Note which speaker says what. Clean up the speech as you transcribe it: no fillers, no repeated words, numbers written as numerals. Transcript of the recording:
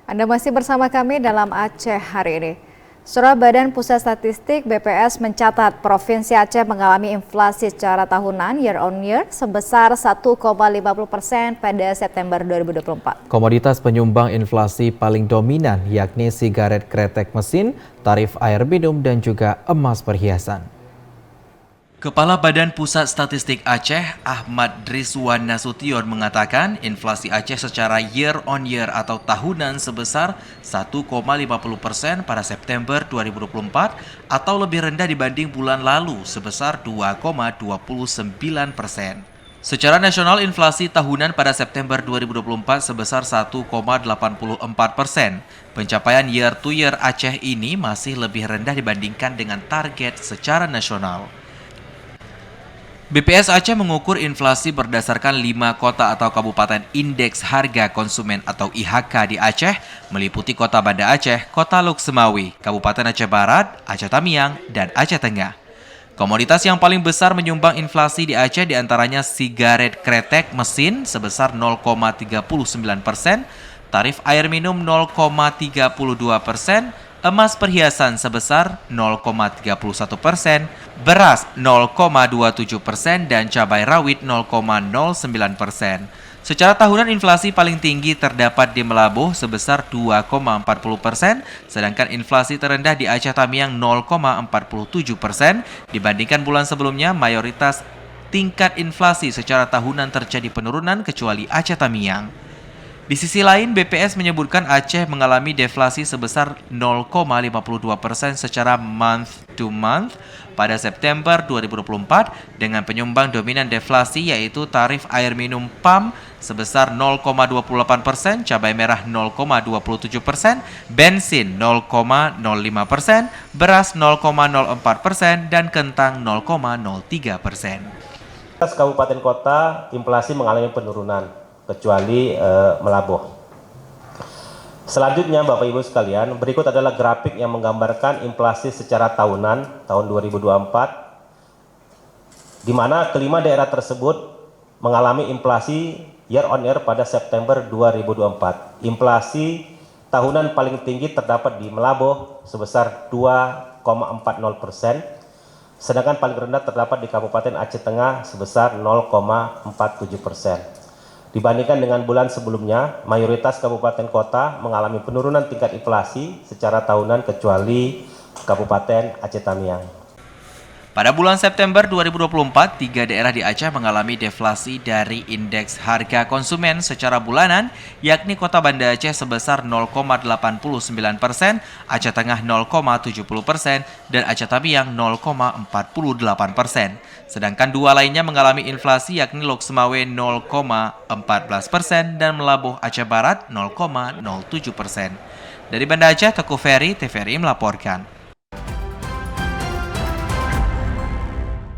Speaker 1: Anda masih bersama kami dalam Aceh hari ini. Saudara, Badan Pusat Statistik BPS mencatat Provinsi Aceh mengalami inflasi secara tahunan year on year sebesar 1,50% pada September 2024.
Speaker 2: Komoditas penyumbang inflasi paling dominan yakni sigaret kretek mesin, tarif air minum, dan juga emas perhiasan.
Speaker 3: Kepala Badan Pusat Statistik Aceh, Ahmad Rizwan Nasution mengatakan inflasi Aceh secara year on year atau tahunan sebesar 1,50% pada September 2024 atau lebih rendah dibanding bulan lalu sebesar 2,29%. Secara nasional, inflasi tahunan pada September 2024 sebesar 1,84%. Pencapaian year to year Aceh ini masih lebih rendah dibandingkan dengan target secara nasional. BPS Aceh mengukur inflasi berdasarkan 5 kota atau kabupaten indeks harga konsumen atau IHK di Aceh, meliputi Kota Banda Aceh, Kota Lok Semawi, Kabupaten Aceh Barat, Aceh Tamiang, dan Aceh Tengah. Komoditas yang paling besar menyumbang inflasi di Aceh diantaranya sigaret kretek mesin sebesar 0,39%, tarif air minum 0,32%, emas perhiasan sebesar 0,31%, beras 0,27%, dan cabai rawit 0,09%. Secara tahunan inflasi paling tinggi terdapat di Melabuh sebesar 2,40%, sedangkan inflasi terendah di Aceh Tamiang 0,47%. Dibandingkan bulan sebelumnya, mayoritas tingkat inflasi secara tahunan terjadi penurunan kecuali Aceh Tamiang. Di sisi lain, BPS menyebutkan Aceh mengalami deflasi sebesar 0,52% secara month to month pada September 2024 dengan penyumbang dominan deflasi yaitu tarif air minum PAM sebesar 0,28%, cabai merah 0,27%, bensin 0,05%, beras 0,04%, dan kentang 0,03%.
Speaker 4: Kabupaten kota inflasi mengalami penurunan kecuali Melabuh. Selanjutnya Bapak Ibu sekalian, berikut adalah grafik yang menggambarkan inflasi secara tahunan tahun 2024 di mana kelima daerah tersebut mengalami inflasi year on year pada September 2024. Inflasi tahunan paling tinggi terdapat di Melabuh sebesar 2,40%, sedangkan paling rendah terdapat di Kabupaten Aceh Tengah sebesar 0,47%. Dibandingkan dengan bulan sebelumnya, mayoritas kabupaten kota mengalami penurunan tingkat inflasi secara tahunan kecuali Kabupaten Aceh Tamiang.
Speaker 3: Pada bulan September 2024, 3 daerah di Aceh mengalami deflasi dari indeks harga konsumen secara bulanan, yakni Kota Banda Aceh sebesar 0,89%, Aceh Tengah 0,70%, dan Aceh Tamiang 0,48%. Sedangkan 2 lainnya mengalami inflasi yakni Lok Semawe 0,14% dan Melabuh Aceh Barat 0,07%. Dari Banda Aceh, Teguh Ferry, TVRI melaporkan.